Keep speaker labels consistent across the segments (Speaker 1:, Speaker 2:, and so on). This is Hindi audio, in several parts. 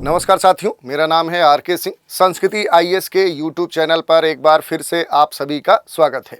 Speaker 1: नमस्कार साथियों, मेरा नाम है आर.के. सिंह। संस्कृति आईएएस के यूट्यूब चैनल पर एक बार फिर से आप सभी का स्वागत है।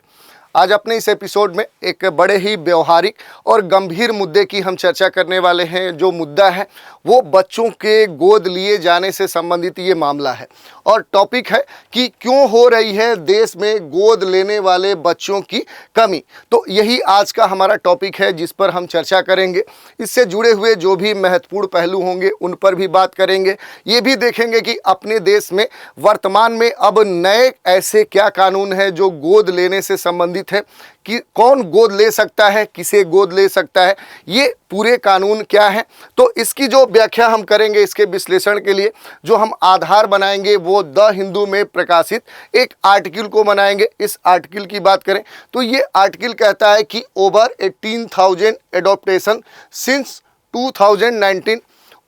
Speaker 1: आज अपने इस एपिसोड में एक बड़े ही व्यवहारिक और गंभीर मुद्दे की हम चर्चा करने वाले हैं। जो मुद्दा है वो बच्चों के गोद लिए जाने से संबंधित ये मामला है और टॉपिक है कि क्यों हो रही है देश में गोद लेने वाले बच्चों की कमी। तो यही आज का हमारा टॉपिक है जिस पर हम चर्चा करेंगे। इससे जुड़े हुए जो भी महत्वपूर्ण पहलू होंगे उन पर भी बात करेंगे। ये भी देखेंगे कि अपने देश में वर्तमान में अब नए ऐसे क्या कानून हैं जो गोद लेने से संबंधित है, कि कौन गोद ले सकता है, किसे गोद ले सकता है, ये पूरे कानून क्या है। तो इसकी जो व्याख्या हम करेंगे, इसके विश्लेषण के लिए जो हम आधार बनाएंगे वो द हिंदू में प्रकाशित एक आर्टिकल को बनाएंगे। इस आर्टिकल की बात करें तो ये आर्टिकल कहता है कि over 18,000 adaptation since 2019,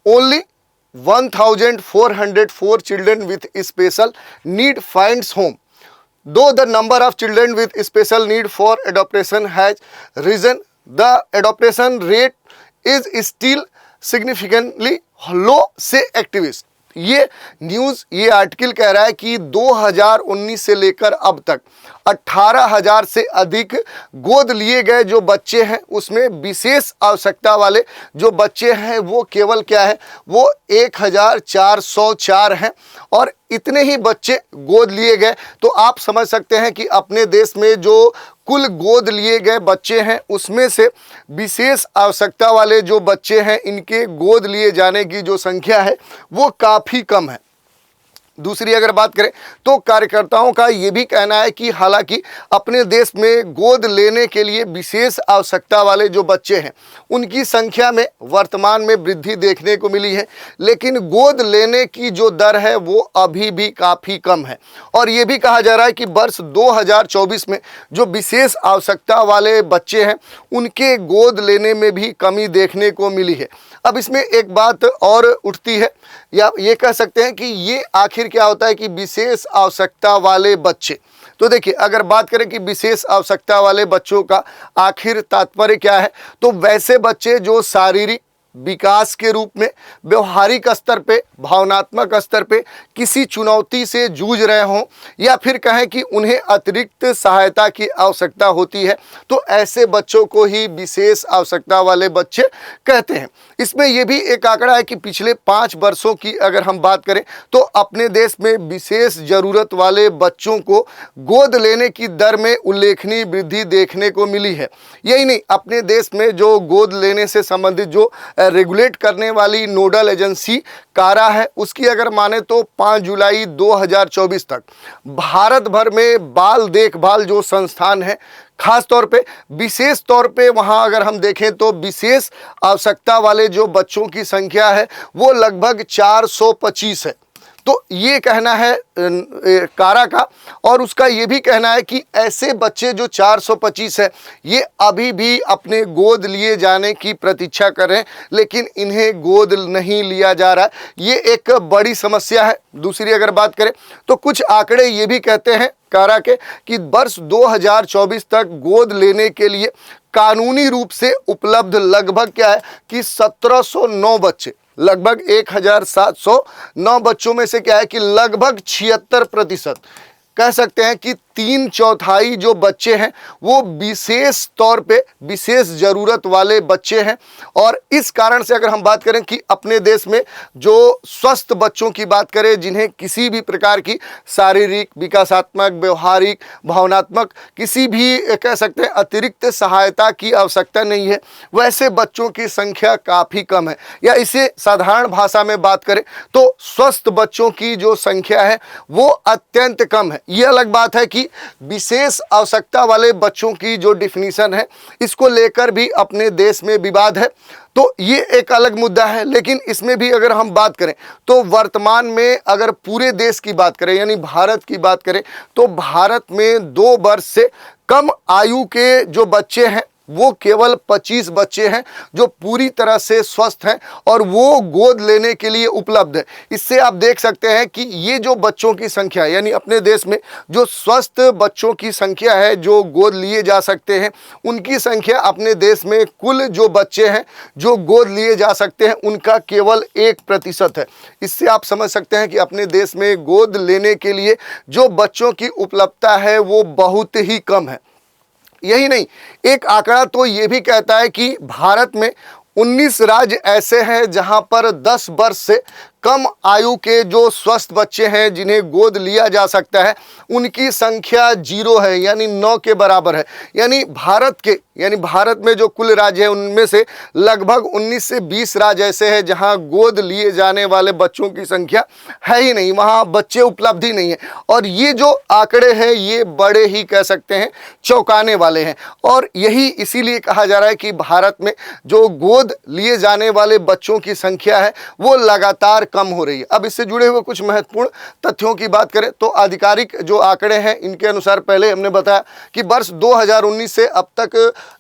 Speaker 1: only 1,404 children with special need finds home. Though the number of children with special need for adoption has risen, the adoption rate is still significantly low, say activists। ये न्यूज़, ये आर्टिकल कह रहा है कि 2019 से लेकर अब तक 18,000 से अधिक गोद लिए गए जो बच्चे हैं, उसमें विशेष आवश्यकता वाले जो बच्चे हैं वो केवल क्या है, वो 1,404 हैं। और इतने ही बच्चे गोद लिए गए तो आप समझ सकते हैं कि अपने देश में जो कुल गोद लिए गए बच्चे हैं उसमें से विशेष आवश्यकता वाले जो बच्चे हैं, इनके गोद लिए जाने की जो संख्या है वो काफ़ी कम है। दूसरी अगर बात करें तो कार्यकर्ताओं का ये भी कहना है कि हालांकि अपने देश में गोद लेने के लिए विशेष आवश्यकता वाले जो बच्चे हैं उनकी संख्या में वर्तमान में वृद्धि देखने को मिली है, लेकिन गोद लेने की जो दर है वो अभी भी काफ़ी कम है। और ये भी कहा जा रहा है कि वर्ष 2024 में जो विशेष आवश्यकता वाले बच्चे हैं उनके गोद लेने में भी कमी देखने को मिली है। अब इसमें एक बात और उठती है, या ये कह सकते हैं कि ये आखिर क्या होता है कि विशेष आवश्यकता वाले बच्चे। तो देखिए, अगर बात करें कि विशेष आवश्यकता वाले बच्चों का आखिर तात्पर्य क्या है, तो वैसे बच्चे जो शारीरिक विकास के रूप में, व्यवहारिक स्तर पे, भावनात्मक स्तर पे किसी चुनौती से जूझ रहे हों, या फिर कहें कि उन्हें अतिरिक्त सहायता की आवश्यकता होती है, तो ऐसे बच्चों को ही विशेष आवश्यकता वाले बच्चे कहते हैं। इसमें यह भी एक आंकड़ा है कि पिछले 5 वर्षों की अगर हम बात करें तो अपने देश में विशेष ज़रूरत वाले बच्चों को गोद लेने की दर में उल्लेखनीय वृद्धि देखने को मिली है। यही नहीं, अपने देश में जो गोद लेने से संबंधित जो रेगुलेट करने वाली नोडल एजेंसी कारा है, उसकी अगर माने तो 5 जुलाई 2024 तक भारत भर में बाल देखभाल जो संस्थान है, खास तौर पे विशेष तौर पे वहाँ अगर हम देखें तो विशेष आवश्यकता वाले जो बच्चों की संख्या है वो लगभग 425 है। तो ये कहना है कारा का, और उसका ये भी कहना है कि ऐसे बच्चे जो 425 है ये अभी भी अपने गोद लिए जाने की प्रतीक्षा कर रहे हैं, लेकिन इन्हें गोद नहीं लिया जा रहा है। ये एक बड़ी समस्या है। दूसरी अगर बात करें तो कुछ आंकड़े ये भी कहते हैं कारा के कि वर्ष 2024 तक गोद लेने के लिए कानूनी रूप से उपलब्ध लगभग क्या है कि 1709 बच्चे, लगभग 1,709 बच्चों में से क्या है कि लगभग 76%, कह सकते हैं कि 3/4 जो बच्चे हैं वो विशेष तौर पे विशेष ज़रूरत वाले बच्चे हैं। और इस कारण से अगर हम बात करें कि अपने देश में जो स्वस्थ बच्चों की बात करें, जिन्हें किसी भी प्रकार की शारीरिक, विकासात्मक, व्यवहारिक, भावनात्मक किसी भी कह सकते हैं अतिरिक्त सहायता की आवश्यकता नहीं है, वैसे बच्चों की संख्या काफ़ी कम है। या इसे साधारण भाषा में बात करें तो स्वस्थ बच्चों की जो संख्या है वो अत्यंत कम है। ये अलग बात है कि विशेष आवश्यकता वाले बच्चों की जो डिफिनीशन है इसको लेकर भी अपने देश में विवाद है, तो ये एक अलग मुद्दा है। लेकिन इसमें भी अगर हम बात करें तो वर्तमान में अगर पूरे देश की बात करें, यानी भारत की बात करें, तो भारत में 2 वर्ष से कम आयु के जो बच्चे हैं वो केवल 25 बच्चे हैं जो पूरी तरह से स्वस्थ हैं और वो गोद लेने के लिए उपलब्ध है। इससे आप देख सकते हैं कि ये जो बच्चों की संख्या यानी अपने देश में जो स्वस्थ बच्चों की संख्या है जो गोद लिए जा सकते हैं, उनकी संख्या अपने देश में कुल जो बच्चे हैं जो गोद लिए जा सकते हैं उनका केवल 1% है। इससे आप समझ सकते हैं कि अपने देश में गोद लेने के लिए जो बच्चों की उपलब्धता है वो बहुत ही कम है। यही नहीं, एक आंकड़ा तो ये भी कहता है कि भारत में 19 राज्य ऐसे हैं जहां पर 10 वर्ष से कम आयु के जो स्वस्थ बच्चे हैं जिन्हें गोद लिया जा सकता है उनकी संख्या 0 है, यानी 9 के बराबर है। यानी भारत में जो कुल राज्य है उनमें से लगभग 19 से 20 राज्य ऐसे हैं जहां गोद लिए जाने वाले बच्चों की संख्या है ही नहीं, वहां बच्चे उपलब्ध ही नहीं है। और ये जो आंकड़े हैं ये बड़े ही कह सकते हैं चौंकाने वाले हैं, और यही इसीलिए कहा जा रहा है कि भारत में जो गोद लिए जाने वाले बच्चों की संख्या है वो लगातार कम हो रही है। अब इससे जुड़े हुए कुछ महत्वपूर्ण तथ्यों की बात करें तो आधिकारिक जो आंकड़े हैं इनके अनुसार पहले हमने बताया कि वर्ष 2019 से अब तक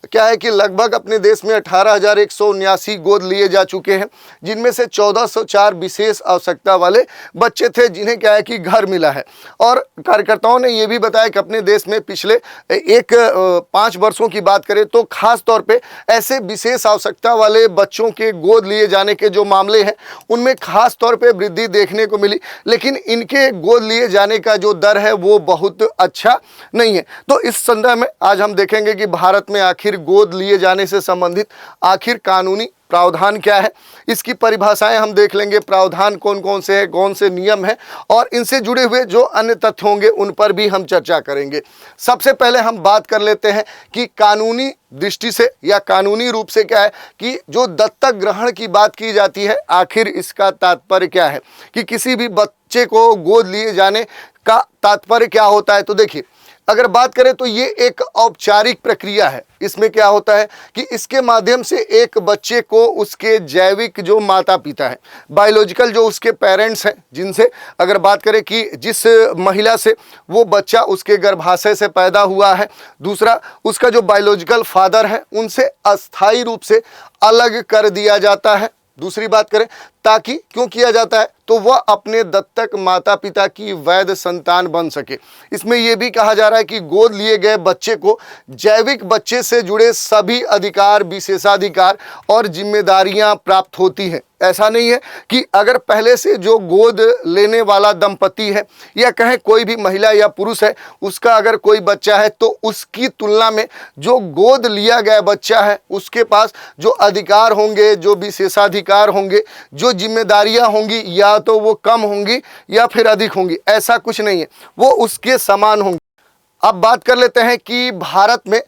Speaker 1: क्या है कि लगभग अपने देश में 18,179 गोद लिए जा चुके हैं, जिनमें से 1404 विशेष आवश्यकता वाले बच्चे थे जिन्हें क्या है कि घर मिला है। और कार्यकर्ताओं ने यह भी बताया कि अपने देश में पिछले 5 वर्षों की बात करें तो खास तौर पे ऐसे विशेष आवश्यकता वाले बच्चों के गोद लिए जाने के जो मामले हैं उनमें खास तौर पे वृद्धि देखने को मिली, लेकिन इनके गोद लिए जाने का जो दर है वो बहुत अच्छा नहीं है। तो इस संदर्भ में आज हम देखेंगे कि भारत में आखिर गोद लिए जाने से संबंधित आखिर कानूनी प्रावधान क्या है, इसकी परिभाषाएं हम देख लेंगे, प्रावधान कौन कौन से हैं, कौन से नियम हैं, और इनसे जुड़े हुए जो अन्य तथ्य होंगे उन पर भी हम चर्चा करेंगे। सबसे पहले हम बात कर लेते हैं कि कानूनी दृष्टि से या कानूनी रूप से क्या है कि जो दत्तक ग्रहण की बात की जाती है आखिर इसका तात्पर्य क्या है, कि किसी भी बच्चे को गोद लिए जाने का तात्पर्य क्या होता है। तो देखिए, अगर बात करें तो ये एक औपचारिक प्रक्रिया है। इसमें क्या होता है कि इसके माध्यम से एक बच्चे को उसके जैविक जो माता पिता हैं, बायोलॉजिकल जो उसके पेरेंट्स हैं, जिनसे अगर बात करें कि जिस महिला से वो बच्चा उसके गर्भाशय से पैदा हुआ है, दूसरा उसका जो बायोलॉजिकल फादर है, उनसे अस्थायी रूप से अलग कर दिया जाता है। दूसरी बात करें ताकि क्यों किया जाता है, तो वह अपने दत्तक माता पिता की वैध संतान बन सके। इसमें यह भी कहा जा रहा है कि गोद लिए गए बच्चे को जैविक बच्चे से जुड़े सभी अधिकार, विशेषाधिकार और जिम्मेदारियां प्राप्त होती हैं। ऐसा नहीं है कि अगर पहले से जो गोद लेने वाला दंपति है या कहें कोई भी महिला या पुरुष है, उसका अगर कोई बच्चा है तो उसकी तुलना में जो गोद लिया गया बच्चा है उसके पास जो अधिकार होंगे, जो विशेषाधिकार होंगे, जो जिम्मेदारियां होंगी, या तो वो कम होंगी या फिर अधिक होंगी। ऐसा कुछ नहीं है, वो उसके समान होंगी। अब बात कर लेते हैं कि भारत में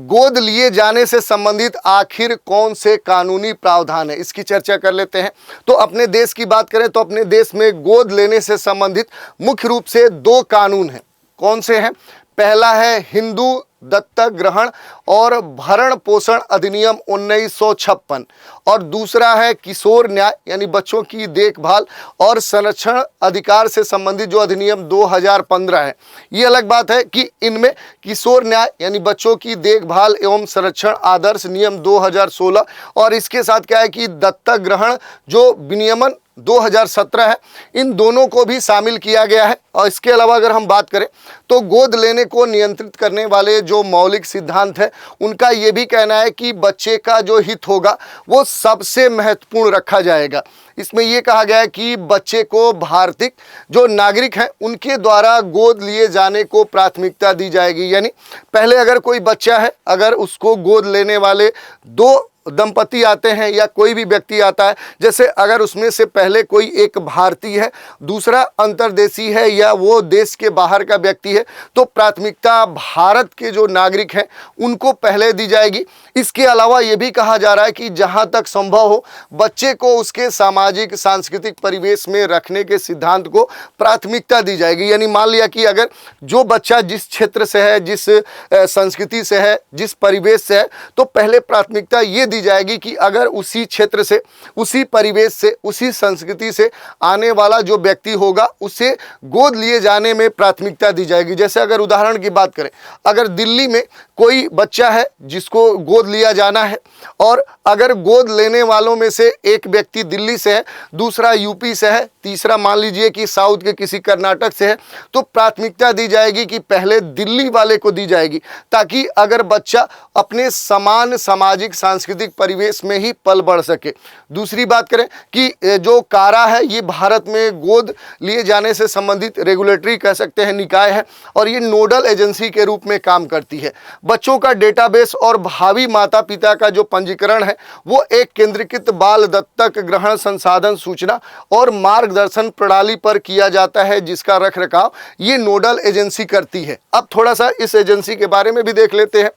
Speaker 1: गोद लिए जाने से संबंधित आखिर कौन से कानूनी प्रावधान है, इसकी चर्चा कर लेते हैं। तो अपने देश की बात करें तो अपने देश में गोद लेने से संबंधित मुख्य रूप से 2 कानून हैं। कौन से हैं? पहला है हिंदू दत्तक ग्रहण और भरण पोषण अधिनियम 1956, और दूसरा है किशोर न्याय यानी बच्चों की देखभाल और संरक्षण अधिकार से संबंधित जो अधिनियम 2015 है। ये अलग बात है कि इनमें किशोर न्याय यानी बच्चों की देखभाल एवं संरक्षण आदर्श नियम 2016 और इसके साथ क्या है कि दत्तक ग्रहण जो विनियमन 2017 है, इन दोनों को भी शामिल किया गया है। और इसके अलावा अगर हम बात करें तो गोद लेने को नियंत्रित करने वाले जो मौलिक सिद्धांत है उनका ये भी कहना है कि बच्चे का जो हित होगा वो सबसे महत्वपूर्ण रखा जाएगा। इसमें यह कहा गया है कि बच्चे को भारतीय जो नागरिक हैं उनके द्वारा गोद लिए जाने को प्राथमिकता दी जाएगी। यानी पहले अगर कोई बच्चा है, अगर उसको गोद लेने वाले 2 दंपति आते हैं या कोई भी व्यक्ति आता है, जैसे अगर उसमें से पहले कोई एक भारतीय है, दूसरा अंतर्देशी है या वो देश के बाहर का व्यक्ति है, तो प्राथमिकता भारत के जो नागरिक हैं उनको पहले दी जाएगी। इसके अलावा ये भी कहा जा रहा है कि जहां तक संभव हो बच्चे को उसके सामाजिक सांस्कृतिक परिवेश में रखने के सिद्धांत को प्राथमिकता दी जाएगी। यानी मान लिया कि अगर जो बच्चा जिस क्षेत्र से है, जिस संस्कृति से है, जिस परिवेश से है, तो पहले प्राथमिकता ये दी जाएगी कि अगर उसी क्षेत्र से, उसी परिवेश से, उसी संस्कृति से आने वाला जो व्यक्ति होगा उसे गोद लिए जाने में प्राथमिकता दी जाएगी। जैसे अगर उदाहरण की बात करें, अगर दिल्ली में कोई बच्चा है जिसको गोद लिया जाना है, और अगर गोद लेने वालों में से एक व्यक्ति दिल्ली से है, दूसरा यूपी से है, तीसरा मान लीजिए कि साउथ के किसी कर्नाटक से है, तो प्राथमिकता दी जाएगी कि पहले दिल्ली वाले को दी जाएगी, ताकि अगर बच्चा अपने समान सामाजिक सांस्कृतिक परिवेश में ही पल बढ़ सके। दूसरी बात करें कि जो कारा है ये भारत में गोद लिए जाने से संबंधित रेगुलेटरी कह सकते हैं निकाय है, और ये नोडल एजेंसी के रूप में काम करती है। बच्चों का डेटाबेस और भावी माता पिता का जो पंजीकरण है वो एक केंद्रीकृत बाल दत्तक ग्रहण संसाधन सूचना और मार्गदर्शन प्रणाली पर किया जाता है, जिसका रखरखाव ये नोडल एजेंसी करती है। अब थोड़ा सा इस एजेंसी के बारे में भी देख लेते हैं।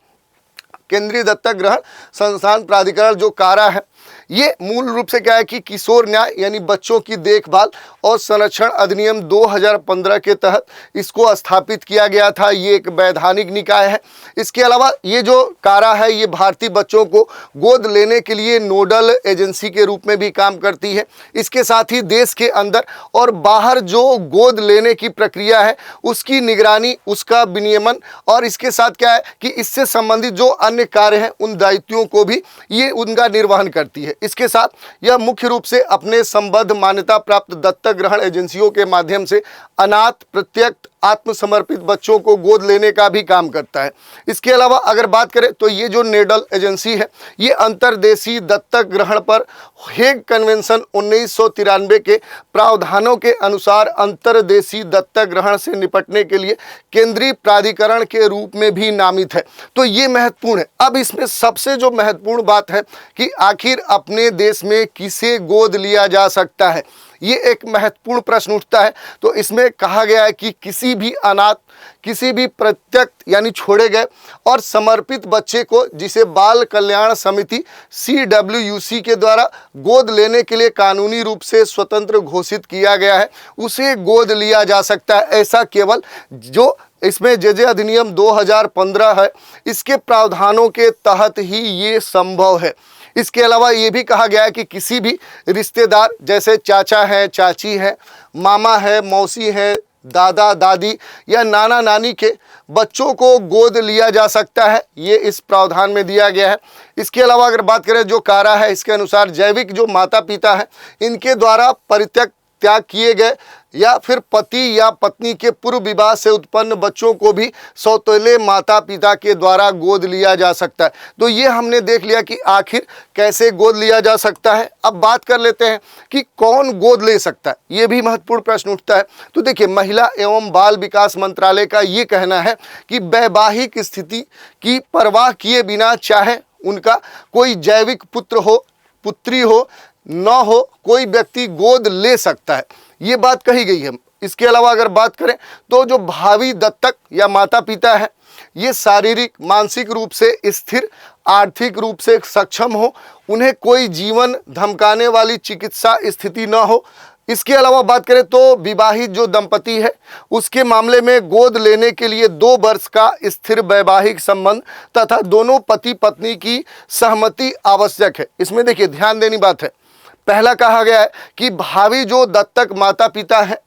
Speaker 1: केंद्रीय दत्तक ग्रहण संस्थान प्राधिकरण जो कारा है, ये मूल रूप से क्या है कि किशोर न्याय यानी बच्चों की देखभाल और संरक्षण अधिनियम 2015 के तहत इसको स्थापित किया गया था। ये एक वैधानिक निकाय है। इसके अलावा ये जो कारा है ये भारतीय बच्चों को गोद लेने के लिए नोडल एजेंसी के रूप में भी काम करती है। इसके साथ ही देश के अंदर और बाहर जो गोद लेने की प्रक्रिया है उसकी निगरानी, उसका विनियमन, और इसके साथ क्या है कि इससे संबंधित जो अन्य कार्य हैं उन दायित्वों को भी ये उनका निर्वहन करती है। इसके साथ यह मुख्य रूप से अपने संबद्ध मान्यता प्राप्त दत्तक ग्रहण एजेंसियों के माध्यम से अनाथ, प्रत्यक्ष, आत्मसमर्पित बच्चों को गोद लेने का भी काम करता है। इसके अलावा अगर बात करें तो ये जो नोडल एजेंसी है ये अंतर्देशीय दत्तक ग्रहण पर हेग कन्वेंशन 1993 के प्रावधानों के अनुसार अंतर्देशीय दत्तक ग्रहण से निपटने के लिए केंद्रीय प्राधिकरण के रूप में भी नामित है। तो ये महत्वपूर्ण है। अब इसमें सबसे जो महत्वपूर्ण बात है कि आखिर अपने देश में किसे गोद लिया जा सकता है, ये एक महत्वपूर्ण प्रश्न उठता है। तो इसमें कहा गया है कि किसी भी अनाथ, किसी भी प्रत्यक्ष यानी छोड़े गए और समर्पित बच्चे को जिसे बाल कल्याण समिति CWUC के द्वारा गोद लेने के लिए कानूनी रूप से स्वतंत्र घोषित किया गया है उसे गोद लिया जा सकता है। ऐसा केवल जो इसमें जे अधिनियम 2015 है इसके प्रावधानों के तहत ही ये संभव है। इसके अलावा ये भी कहा गया है कि किसी भी रिश्तेदार जैसे चाचा है, चाची है, मामा है, मौसी है, दादा दादी या नाना नानी के बच्चों को गोद लिया जा सकता है, ये इस प्रावधान में दिया गया है। इसके अलावा अगर बात करें जो कारा है इसके अनुसार जैविक जो माता पिता है इनके द्वारा परित्यक्त, त्याग किए गए या फिर पति या पत्नी के पूर्व विवाह से उत्पन्न बच्चों को भी सौतेले माता पिता के द्वारा गोद लिया जा सकता है। तो ये हमने देख लिया कि आखिर कैसे गोद लिया जा सकता है। अब बात कर लेते हैं कि कौन गोद ले सकता है, ये भी महत्वपूर्ण प्रश्न उठता है। तो देखिए, महिला एवं बाल विकास मंत्रालय का ये कहना है कि वैवाहिक स्थिति की परवाह किए बिना चाहे उनका कोई जैविक पुत्र हो, पुत्री हो, न हो, कोई व्यक्ति गोद ले सकता है, ये बात कही गई है। इसके अलावा अगर बात करें तो जो भावी दत्तक या माता पिता है ये शारीरिक, मानसिक रूप से स्थिर, आर्थिक रूप से सक्षम हो, उन्हें कोई जीवन धमकाने वाली चिकित्सा स्थिति न हो। इसके अलावा बात करें तो विवाहित जो दंपति है उसके मामले में गोद लेने के लिए 2 वर्ष का स्थिर वैवाहिक संबंध तथा दोनों पति पत्नी की सहमति आवश्यक है। इसमें देखिए ध्यान देनी बात है, पहला कहा गया है कि भावी जो दत्तक माता पिता है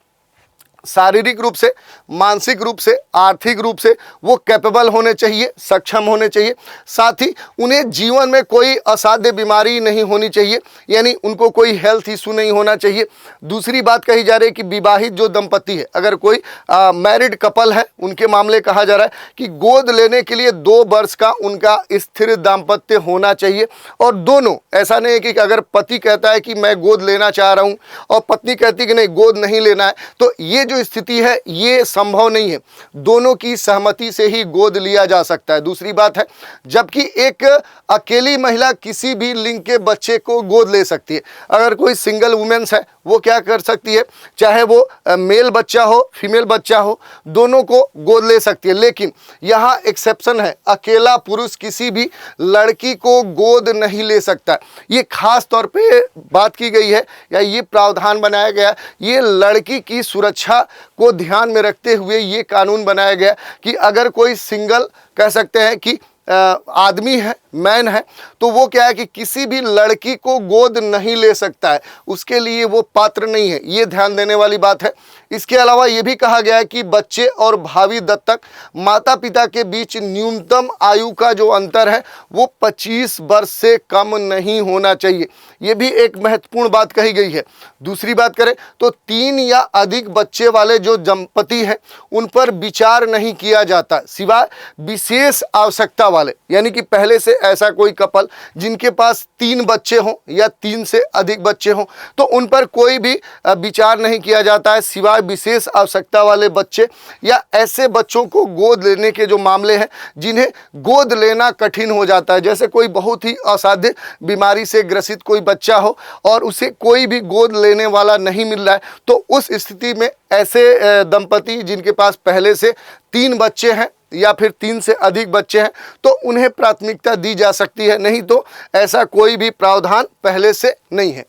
Speaker 1: शारीरिक रूप से, मानसिक रूप से, आर्थिक रूप से वो कैपेबल होने चाहिए, सक्षम होने चाहिए। साथ ही उन्हें जीवन में कोई असाध्य बीमारी नहीं होनी चाहिए, यानी उनको कोई हेल्थ इशू नहीं होना चाहिए। दूसरी बात कही जा रही है कि विवाहित जो दंपति है, अगर कोई मैरिड कपल है, उनके मामले कहा जा रहा है कि गोद लेने के लिए 2 वर्ष का उनका स्थिर दाम्पत्य होना चाहिए। और दोनों, ऐसा नहीं है कि अगर पति कहता है कि मैं गोद लेना चाह रहा हूँ और पत्नी कहती है कि नहीं गोद नहीं लेना है, तो ये जो स्थिति है ये संभव नहीं है। दोनों की सहमति से ही गोद लिया जा सकता है। दूसरी बात है, जबकि एक अकेली महिला किसी भी लिंग के बच्चे को गोद ले सकती है। अगर कोई सिंगल वुमेन्स है वो क्या कर सकती है, चाहे वो मेल बच्चा हो, फीमेल बच्चा हो, दोनों को गोद ले सकती है। लेकिन यहाँ एक्सेप्शन है, अकेला पुरुष किसी भी लड़की को गोद नहीं ले सकता। ये खास तौर पे बात की गई है या ये प्रावधान बनाया गया, ये लड़की की सुरक्षा को ध्यान में रखते हुए ये कानून बनाया गया कि अगर कोई सिंगल कह सकते हैं कि आदमी है, मैन है, तो वो क्या है कि किसी भी लड़की को गोद नहीं ले सकता है, उसके लिए वो पात्र नहीं है। ये ध्यान देने वाली बात है। इसके अलावा ये भी कहा गया है कि बच्चे और भावी दत्तक माता पिता के बीच न्यूनतम आयु का जो अंतर है वो 25 वर्ष से कम नहीं होना चाहिए। ये भी एक महत्वपूर्ण बात कही गई है। दूसरी बात करें तो 3 या अधिक बच्चे वाले जो दंपति हैं उन पर विचार नहीं किया जाता, सिवाय विशेष आवश्यकता वाले, यानी कि पहले से ऐसा कोई कपल जिनके पास 3 बच्चे हों या 3 से अधिक बच्चे हों, तो उन पर कोई भी विचार नहीं किया जाता है, सिवाय विशेष आवश्यकता वाले बच्चे या ऐसे बच्चों को गोद लेने के जो मामले हैं जिन्हें गोद लेना कठिन हो जाता है। जैसे कोई बहुत ही असाध्य बीमारी से ग्रसित कोई बच्चा हो और उसे कोई भी गोद लेने वाला नहीं मिल रहा है, तो उस स्थिति में ऐसे दंपति जिनके पास पहले से 3 बच्चे हैं या फिर 3 से अधिक बच्चे हैं तो उन्हें प्राथमिकता दी जा सकती है, नहीं तो ऐसा कोई भी प्रावधान पहले से नहीं है।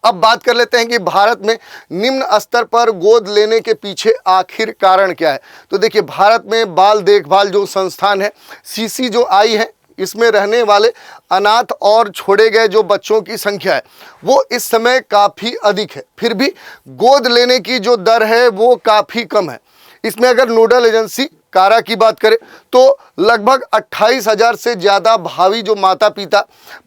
Speaker 1: अब बात कर लेते हैं कि भारत में निम्न स्तर पर गोद लेने के पीछे आखिर कारण क्या है। तो देखिए, भारत में बाल देखभाल जो संस्थान है सीसी जो आई है, इसमें रहने वाले अनाथ और छोड़े गए जो बच्चों की संख्या है वो इस समय काफ़ी अधिक है, फिर भी गोद लेने की जो दर है वो काफ़ी कम है। इसमें अगर नोडल एजेंसी कारा की बात करें तो लगभग 28,000 से ज़्यादा भावी जो माता पिता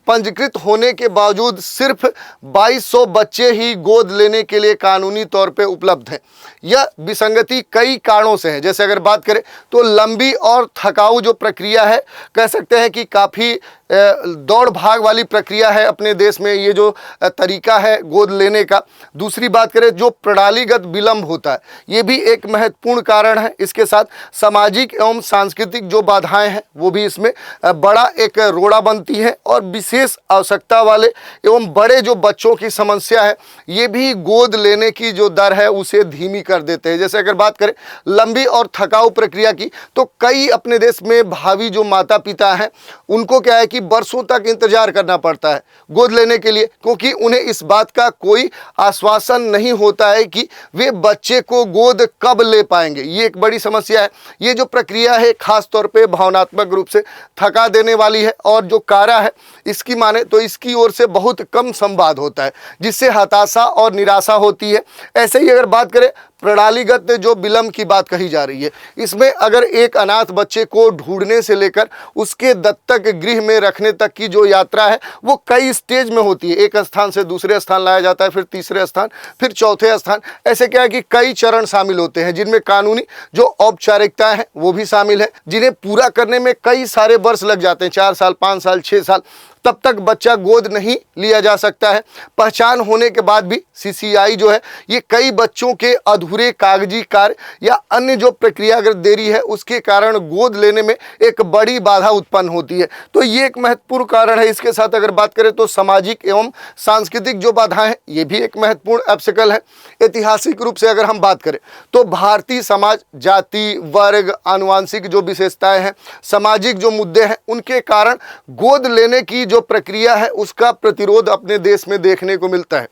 Speaker 1: पंजीकृत होने के बावजूद सिर्फ 2200 बच्चे ही गोद लेने के लिए कानूनी तौर पे उपलब्ध हैं। यह विसंगति कई कारणों से है। जैसे अगर बात करें तो लंबी और थकाऊ जो प्रक्रिया है, कह सकते हैं कि काफ़ी दौड़ भाग वाली प्रक्रिया है अपने देश में ये जो तरीका है गोद लेने का। दूसरी बात करें जो प्रणालीगत विलंब होता है, ये भी एक महत्वपूर्ण कारण है। इसके साथ सामाजिक एवं सांस्कृतिक जो बाधाएं हैं वो भी इसमें बड़ा एक रोड़ा बनती है, और विशेष आवश्यकता वाले एवं बड़े जो बच्चों की समस्या है ये भी गोद लेने की जो दर है उसे धीमी कर देते हैं। जैसे अगर बात करें लंबी और थकाऊ प्रक्रिया की, तो कई अपने देश में भावी जो माता पिता हैं उनको क्या है कि वर्षों तक इंतजार करना पड़ता है गोद लेने के लिए, क्योंकि उन्हें इस बात का कोई आश्वासन नहीं होता है कि वे बच्चे को गोद कब ले पाएंगे। ये एक बड़ी समस्या है। ये जो प्रक्रिया है खास तौर पे भावनात्मक रूप से थका देने वाली है, और जो कारा है इसकी माने तो इसकी ओर से बहुत कम संवाद होता है जिससे हताशा और निराशा होती है। ऐसे ही अगर बात करें प्रणालीगत जो विलंब की बात कही जा रही है, इसमें अगर एक अनाथ बच्चे को ढूंढने से लेकर उसके दत्तक गृह में रखने तक की जो यात्रा है वो कई स्टेज में होती है। एक स्थान से दूसरे स्थान लाया जाता है, फिर तीसरे स्थान, फिर चौथे स्थान। ऐसे क्या है कि कई चरण शामिल होते हैं जिनमें कानूनी जो औपचारिकताएं हैं वो भी शामिल है, जिन्हें पूरा करने में कई सारे वर्ष लग जाते हैं, 4 साल, 5 साल, 6 साल, तब तक बच्चा गोद नहीं लिया जा सकता है। पहचान होने के बाद भी सीसीआई जो है ये कई बच्चों के अधूरे कागजी कार्य या अन्य जो प्रक्रिया अगर देरी है उसके कारण गोद लेने में एक बड़ी बाधा उत्पन्न होती है। तो ये एक महत्वपूर्ण कारण है। इसके साथ अगर बात करें तो सामाजिक एवं सांस्कृतिक जो बाधाएं हैं ये भी एक महत्वपूर्ण ऑब्स्टेकल है। ऐतिहासिक रूप से अगर हम बात करें तो भारतीय समाज जाति, वर्ग, आनुवंशिक जो विशेषताएं हैं, सामाजिक जो मुद्दे हैं, उनके कारण गोद लेने की जो प्रक्रिया है उसका प्रतिरोध अपने देश में देखने को मिलता है।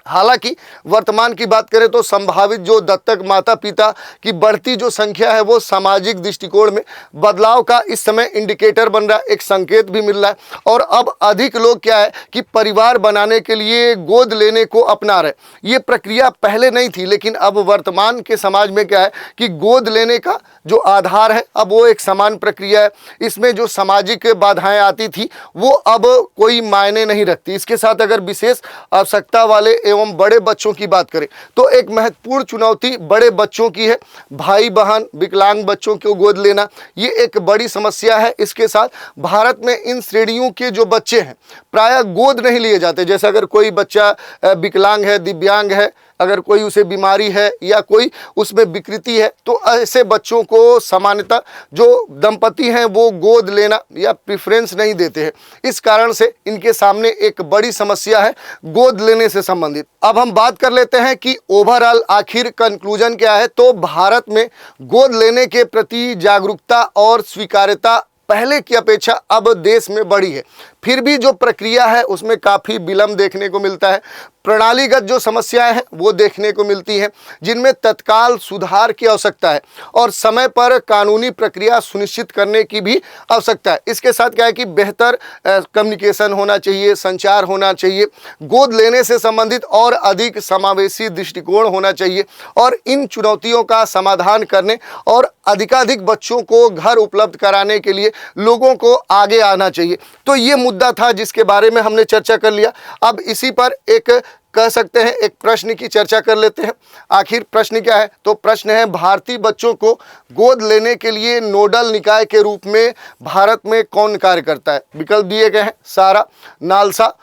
Speaker 1: हालांकि वर्तमान की बात करें तो संभावित जो दत्तक माता पिता की बढ़ती जो संख्या है वो सामाजिक दृष्टिकोण में बदलाव का इस समय इंडिकेटर बन रहा है, एक संकेत भी मिल रहा है। और अब अधिक लोग क्या है कि परिवार बनाने के लिए गोद लेने को अपना रहे। ये प्रक्रिया पहले नहीं थी, लेकिन अब वर्तमान के समाज में क्या है कि गोद लेने का जो आधार है अब वो एक समान प्रक्रिया है। इसमें जो सामाजिक बाधाएं आती थी वो अब कोई मायने नहीं रखती। इसके साथ अगर विशेष आवश्यकता वाले एवं बड़े बच्चों की बात करें तो एक महत्वपूर्ण चुनौती बड़े बच्चों की है। भाई बहन, विकलांग बच्चों को गोद लेना ये एक बड़ी समस्या है। इसके साथ भारत में इन श्रेणियों के जो बच्चे हैं प्रायः गोद नहीं लिए जाते। जैसे अगर कोई बच्चा विकलांग है, दिव्यांग है, अगर कोई उसे बीमारी है या कोई उसमें विकृति है, तो ऐसे बच्चों को सामान्यतः जो दंपति हैं वो गोद लेना या प्रेफरेंस नहीं देते हैं। इस कारण से इनके सामने एक बड़ी समस्या है गोद लेने से संबंधित। अब हम बात कर लेते हैं कि ओवरऑल आखिर कंक्लूजन क्या है। तो भारत में गोद लेने के प्रति जागरूकता और स्वीकार्यता पहले की अपेक्षा अब देश में बढ़ी है। फिर भी जो प्रक्रिया है उसमें काफ़ी विलंब देखने को मिलता है। प्रणालीगत जो समस्याएं हैं वो देखने को मिलती हैं, जिनमें तत्काल सुधार की आवश्यकता है और समय पर कानूनी प्रक्रिया सुनिश्चित करने की भी आवश्यकता है। इसके साथ क्या है कि बेहतर कम्युनिकेशन होना चाहिए, संचार होना चाहिए, गोद लेने से संबंधित और अधिक समावेशी दृष्टिकोण होना चाहिए और इन चुनौतियों का समाधान करने और अधिकाधिक बच्चों को घर उपलब्ध कराने के लिए लोगों को आगे आना चाहिए। तो ये मुद्दा था जिसके बारे में हमने चर्चा कर लिया। अब इसी पर एक कह सकते हैं एक प्रश्न की चर्चा कर लेते हैं। आखिर प्रश्न क्या है? तो प्रश्न है, भारतीय बच्चों को गोद लेने के लिए नोडल निकाय के रूप में भारत में कौन कार्य करता है? विकल्प दिए गए हैं, सारा, नालसा,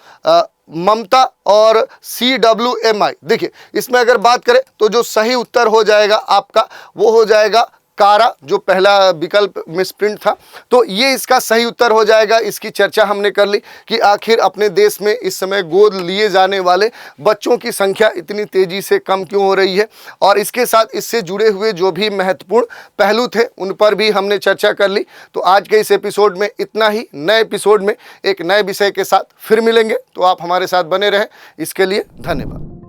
Speaker 1: ममता और CWMI। देखिए, इसमें अगर बात करें तो जो सही उत्तर हो जाएगा आपका वो हो जाएगा कारा, जो पहला विकल्प मिसप्रिंट था। तो ये इसका सही उत्तर हो जाएगा। इसकी चर्चा हमने कर ली कि आखिर अपने देश में इस समय गोद लिए जाने वाले बच्चों की संख्या इतनी तेजी से कम क्यों हो रही है, और इसके साथ इससे जुड़े हुए जो भी महत्वपूर्ण पहलू थे उन पर भी हमने चर्चा कर ली। तो आज के इस एपिसोड में इतना ही। नए एपिसोड में एक नए विषय के साथ फिर मिलेंगे, तो आप हमारे साथ बने रहें। इसके लिए धन्यवाद।